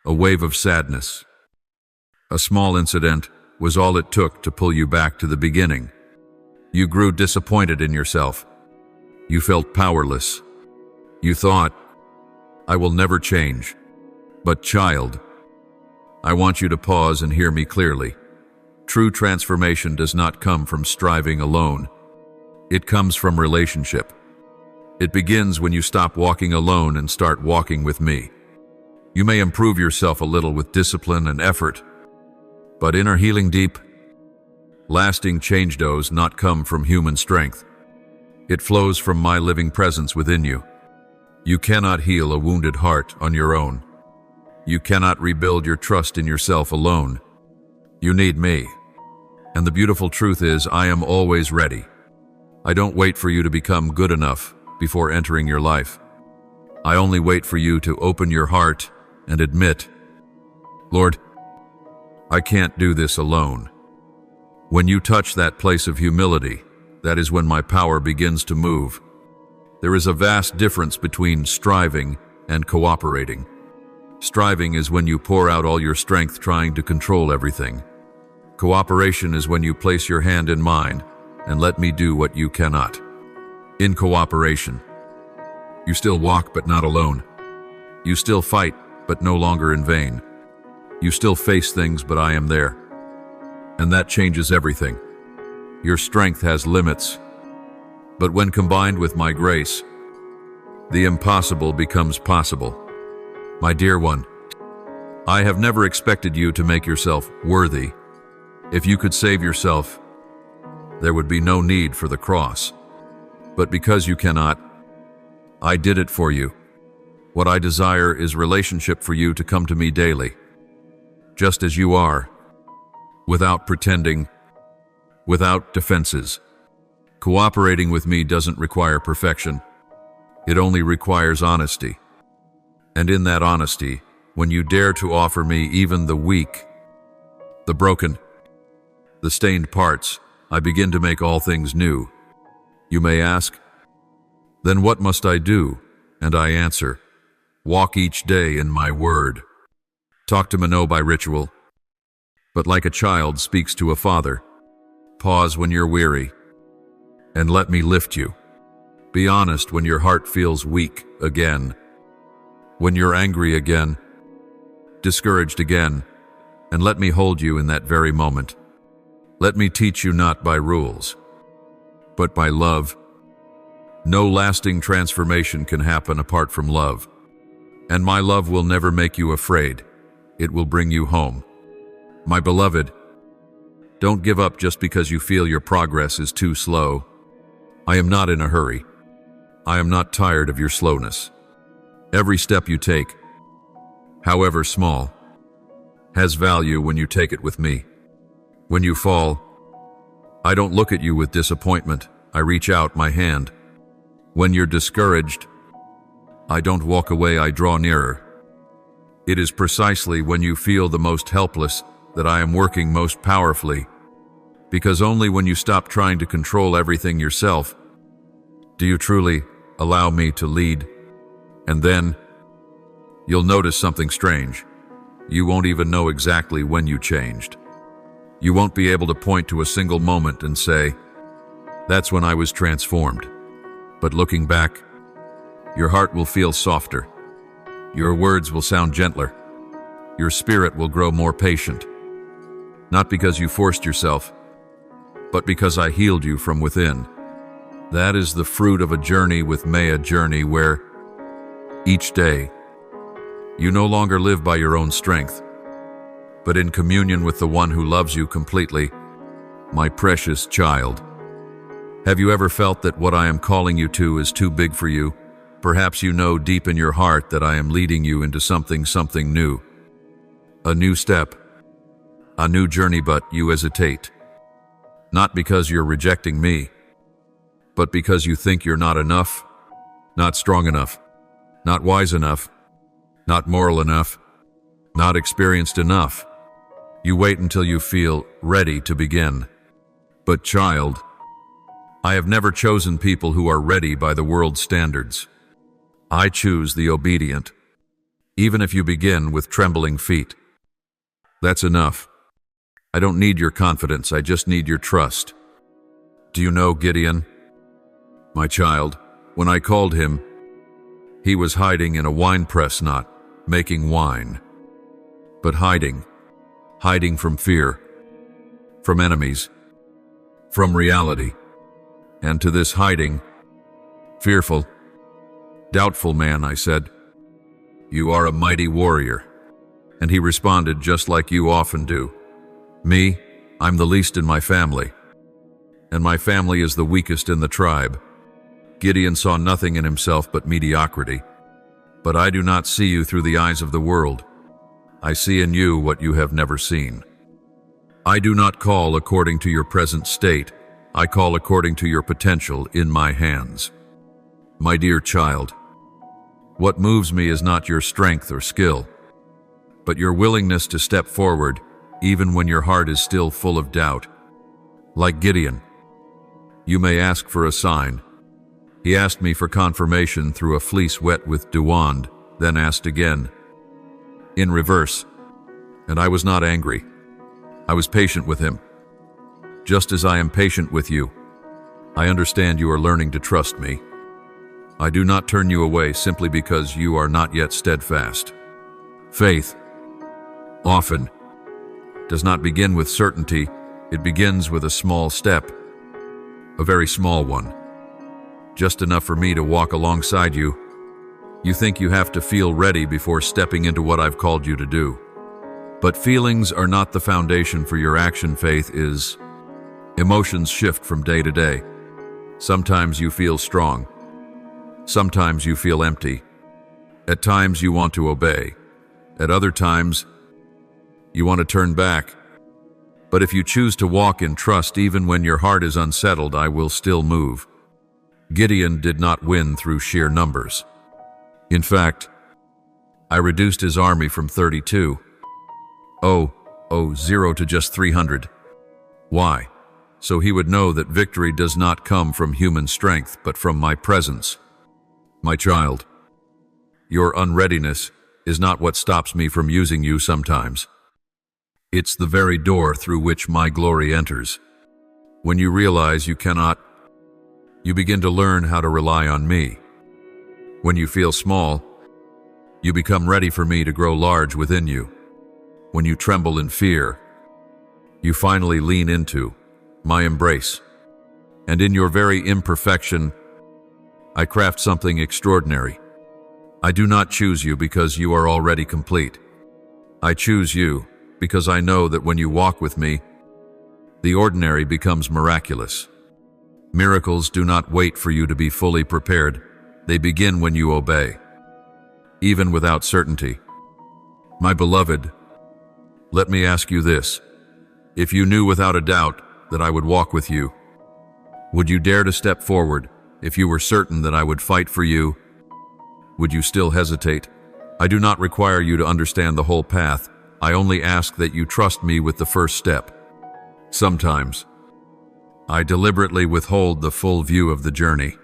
a wave of sadness, a small incident was all it took to pull you back to the beginning. You grew disappointed in yourself. You felt powerless. You thought, I will never change. But child, I want you to pause and hear me clearly. True transformation does not come from striving alone. It comes from relationship. It begins when you stop walking alone and start walking with me. You may improve yourself a little with discipline and effort, but inner healing deep, lasting change does not come from human strength. It flows from my living presence within you. You cannot heal a wounded heart on your own. You cannot rebuild your trust in yourself alone. You need me. And the beautiful truth is, I am always ready. I don't wait for you to become good enough before entering your life. I only wait for you to open your heart and admit, Lord, I can't do this alone. When you touch that place of humility, that is when my power begins to move. There is a vast difference between striving and cooperating. Striving is when you pour out all your strength trying to control everything. Cooperation is when you place your hand in mine and let me do what you cannot. In cooperation, you still walk but not alone. You still fight but no longer in vain. You still face things but I am there. And that changes everything. Your strength has limits, but when combined with my grace, the impossible becomes possible. My dear one, I have never expected you to make yourself worthy. If you could save yourself, there would be no need for the cross. But because you cannot, I did it for you. What I desire is relationship for you to come to me daily, just as you are, without pretending, without defenses. Cooperating with me doesn't require perfection. It only requires honesty. And in that honesty, when you dare to offer me even the weak, the broken, the stained parts, I begin to make all things new. You may ask, then what must I do? And I answer, walk each day in my word. Talk to Mano by ritual, but like a child speaks to a father. Pause when you're weary, and let me lift you. Be honest when your heart feels weak again, when you're angry again, discouraged again, and let me hold you in that very moment. Let me teach you not by rules, but by love. No lasting transformation can happen apart from love. And my love will never make you afraid. It will bring you home. My beloved, don't give up just because you feel your progress is too slow. I am not in a hurry. I am not tired of your slowness. Every step you take, however small, has value when you take it with me. When you fall, I don't look at you with disappointment. I reach out my hand. When you're discouraged, I don't walk away, I draw nearer. It is precisely when you feel the most helpless that I am working most powerfully, because only when you stop trying to control everything yourself do you truly allow me to lead. And then you'll notice something strange. You won't even know exactly when you changed. You won't be able to point to a single moment and say, that's when I was transformed. But looking back, your heart will feel softer. Your words will sound gentler. Your spirit will grow more patient. Not because you forced yourself, but because I healed you from within. That is the fruit of a journey with me, a journey where each day you no longer live by your own strength, but in communion with the one who loves you completely, my precious child. Have you ever felt that what I am calling you to is too big for you? Perhaps you know deep in your heart that I am leading you into something new. A new step, a new journey, but you hesitate. Not because you're rejecting me, but because you think you're not enough, not strong enough, not wise enough, not moral enough, not experienced enough. You wait until you feel ready to begin. But child, I have never chosen people who are ready by the world's standards. I choose the obedient, even if you begin with trembling feet. That's enough. I don't need your confidence, I just need your trust. Do you know Gideon? My child, when I called him, he was hiding in a wine press, not making wine, but hiding from fear, from enemies, from reality. And to this hiding, fearful, doubtful man, I said, "You are a mighty warrior." And he responded just like you often do. Me, I'm the least in my family, and my family is the weakest in the tribe. Gideon saw nothing in himself but mediocrity. But I do not see you through the eyes of the world. I see in you what you have never seen. I do not call according to your present state. I call according to your potential in my hands. My dear child, what moves me is not your strength or skill, but your willingness to step forward even when your heart is still full of doubt. Like Gideon, you may ask for a sign. He asked me for confirmation through a fleece wet with dewand, then asked again, in reverse, and I was not angry. I was patient with him. Just as I am patient with you, I understand you are learning to trust me. I do not turn you away simply because you are not yet steadfast. Faith, often, does not begin with certainty. It begins with a small step, a very small one, just enough for me to walk alongside you. You think you have to feel ready before stepping into what I've called you to do. But feelings are not the foundation for your action. Faith is. Emotions shift from day to day. Sometimes you feel strong. Sometimes you feel empty. At times you want to obey. At other times, you want to turn back. But if you choose to walk in trust even when your heart is unsettled, I will still move. Gideon did not win through sheer numbers. In fact, I reduced his army from 32, 0 to just 300. Why? So he would know that victory does not come from human strength, but from my presence. My child, your unreadiness is not what stops me from using you sometimes. It's the very door through which my glory enters. When you realize you cannot, you begin to learn how to rely on me. When you feel small, you become ready for me to grow large within you. When you tremble in fear, you finally lean into my embrace. And in your very imperfection, I craft something extraordinary. I do not choose you because you are already complete. I choose you because I know that when you walk with me, the ordinary becomes miraculous. Miracles do not wait for you to be fully prepared. They begin when you obey, even without certainty. My beloved, let me ask you this. If you knew without a doubt that I would walk with you, would you dare to step forward? If you were certain that I would fight for you, would you still hesitate? I do not require you to understand the whole path. I only ask that you trust me with the first step. Sometimes, I deliberately withhold the full view of the journey,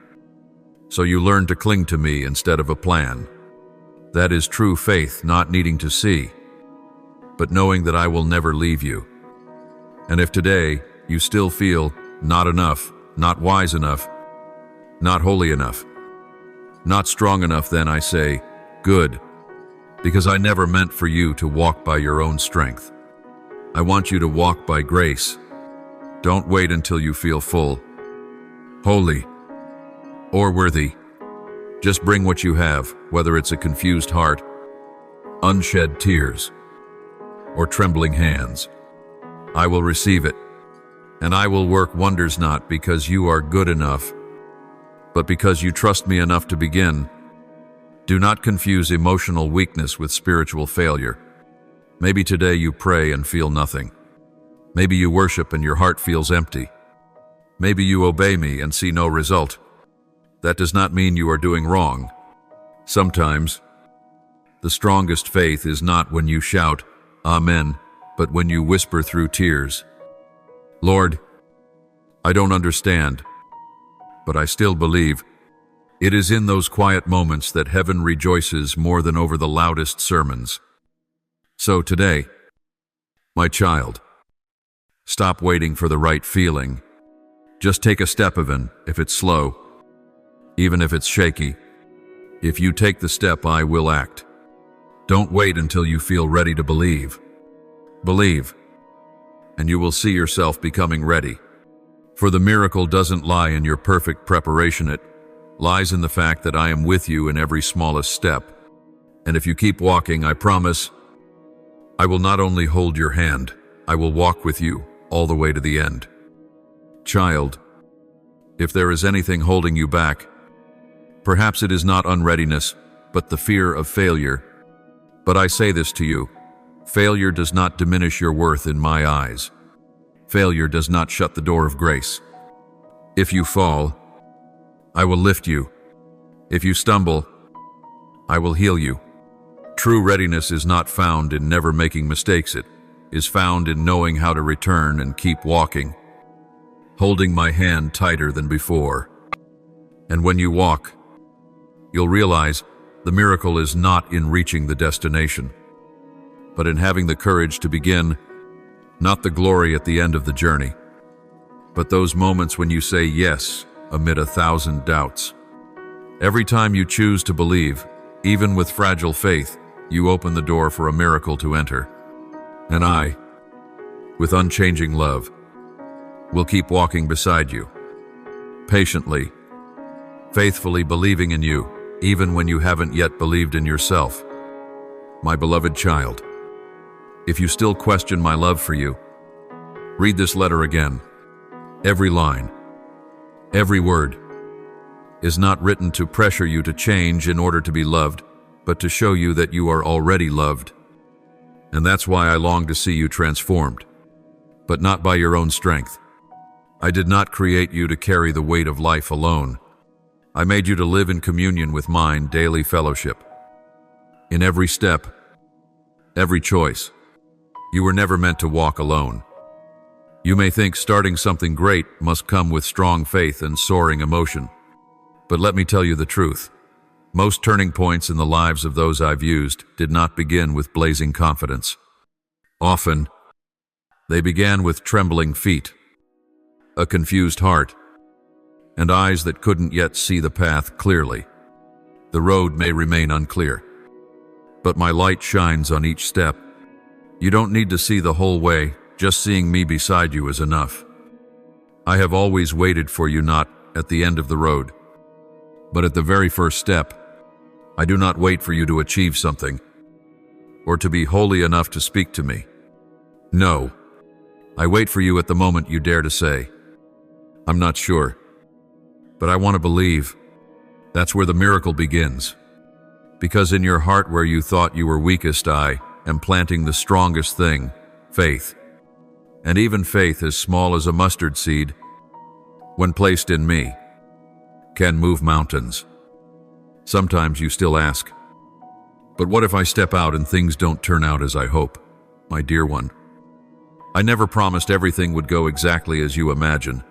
so you learn to cling to me instead of a plan. That is true faith, not needing to see, but knowing that I will never leave you. And if today you still feel not enough, not wise enough, not holy enough, not strong enough, then I say, good, because I never meant for you to walk by your own strength. I want you to walk by grace. Don't wait until you feel full, holy, or worthy. Just bring what you have, whether it's a confused heart, unshed tears, or trembling hands. I will receive it, and I will work wonders not because you are good enough, but because you trust me enough to begin. Do not confuse emotional weakness with spiritual failure. Maybe today you pray and feel nothing. Maybe you worship and your heart feels empty. Maybe you obey me and see no result. That does not mean you are doing wrong. Sometimes, the strongest faith is not when you shout, Amen, but when you whisper through tears, "Lord, I don't understand, but I still believe," it is in those quiet moments that heaven rejoices more than over the loudest sermons. So today, my child, stop waiting for the right feeling. Just take a step even if it's slow, even if it's shaky. If you take the step, I will act. Don't wait until you feel ready to believe. Believe, and you will see yourself becoming ready. For the miracle doesn't lie in your perfect preparation, it lies in the fact that I am with you in every smallest step. And if you keep walking, I promise, I will not only hold your hand, I will walk with you all the way to the end. Child, if there is anything holding you back, perhaps it is not unreadiness, but the fear of failure. But I say this to you, failure does not diminish your worth in my eyes. Failure does not shut the door of grace. If you fall, I will lift you. If you stumble, I will heal you. True readiness is not found in never making mistakes, it is found in knowing how to return and keep walking, holding my hand tighter than before. And when you walk, you'll realize the miracle is not in reaching the destination, but in having the courage to begin, not the glory at the end of the journey, but those moments when you say yes amid 1,000 doubts. Every time you choose to believe, even with fragile faith, you open the door for a miracle to enter. And I, with unchanging love, will keep walking beside you, patiently, faithfully believing in you, even when you haven't yet believed in yourself. My beloved child, if you still question my love for you, read this letter again. Every line, every word, is not written to pressure you to change in order to be loved, but to show you that you are already loved. And that's why I long to see you transformed, but not by your own strength. I did not create you to carry the weight of life alone. I made you to live in communion with mine, daily fellowship. In every step, every choice, you were never meant to walk alone. You may think starting something great must come with strong faith and soaring emotion. But let me tell you the truth. Most turning points in the lives of those I've used did not begin with blazing confidence. Often, they began with trembling feet, a confused heart, and eyes that couldn't yet see the path clearly. The road may remain unclear, but my light shines on each step. You don't need to see the whole way, just seeing me beside you is enough. I have always waited for you, not at the end of the road, but at the very first step. I do not wait for you to achieve something, or to be holy enough to speak to me. No, I wait for you at the moment you dare to say, "I'm not sure, but I want to believe." That's where the miracle begins. Because in your heart where you thought you were weakest, I am planting the strongest thing, faith. And even faith as small as a mustard seed, when placed in me, can move mountains. Sometimes you still ask, but what if I step out and things don't turn out as I hope? My dear one, I never promised everything would go exactly as you imagine,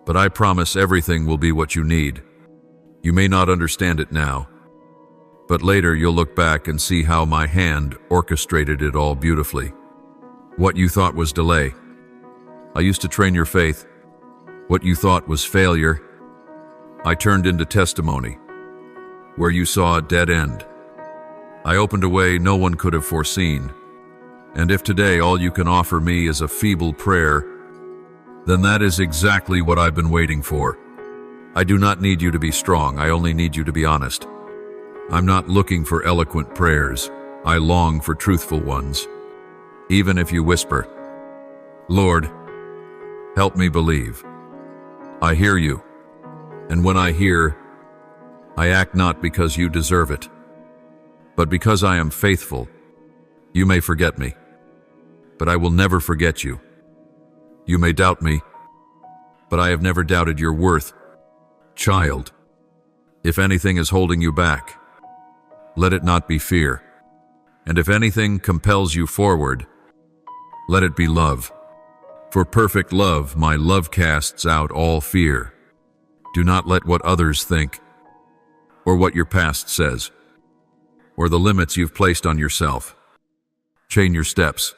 but I promise everything will be what you need. You may not understand it now, but later you'll look back and see how my hand orchestrated it all beautifully. What you thought was delay, I used to train your faith. What you thought was failure, I turned into testimony. Where you saw a dead end, I opened a way no one could have foreseen. And if today all you can offer me is a feeble prayer, then that is exactly what I've been waiting for. I do not need you to be strong, I only need you to be honest. I'm not looking for eloquent prayers, I long for truthful ones. Even if you whisper, "Lord, help me believe," I hear you. And when I hear, I act not because you deserve it, but because I am faithful. You may forget me, but I will never forget you. You may doubt me, but I have never doubted your worth. Child, if anything is holding you back, let it not be fear. And if anything compels you forward, Let it be love. For perfect love, my love casts out all fear. Do not let what others think, or what your past says, or the limits you've placed on yourself, chain your steps.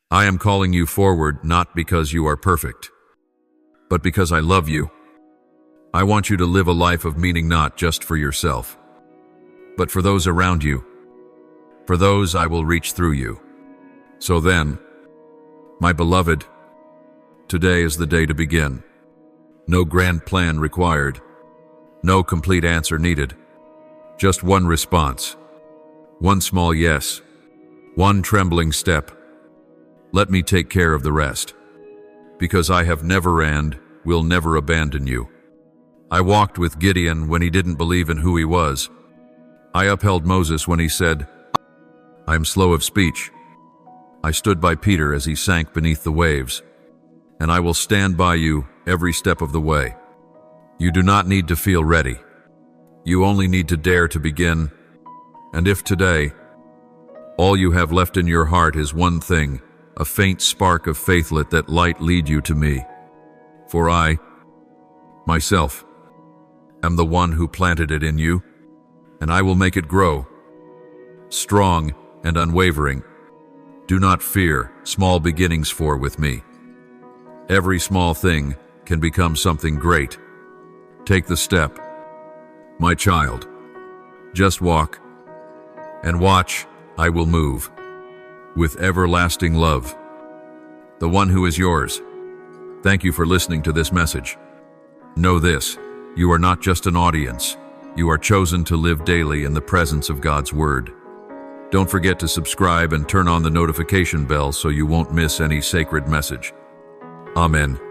I am calling you forward not because you are perfect, but because I love you. I want you to live a life of meaning not just for yourself, but for those around you. For those I will reach through you. So then, my beloved, today is the day to begin. No grand plan required. No complete answer needed. Just one response. One small yes. One trembling step. Let me take care of the rest. Because I have never and will never abandon you. I walked with Gideon when he didn't believe in who he was. I upheld Moses when he said, I am slow of speech. I stood by Peter as he sank beneath the waves. And I will stand by you every step of the way. You do not need to feel ready. You only need to dare to begin. And if today, all you have left in your heart is one thing, a faint spark of faith, let that light lead you to me. For I, myself, am the one who planted it in you, and I will make it grow, strong and unwavering. Do not fear small beginnings, for with me, every small thing can become something great. Take the step, my child. Just walk and watch. I will move with everlasting love, the one who is yours. Thank you for listening to this message. Know this, you are not just an audience. You are chosen to live daily in the presence of God's Word. Don't forget to subscribe and turn on the notification bell so you won't miss any sacred message. Amen.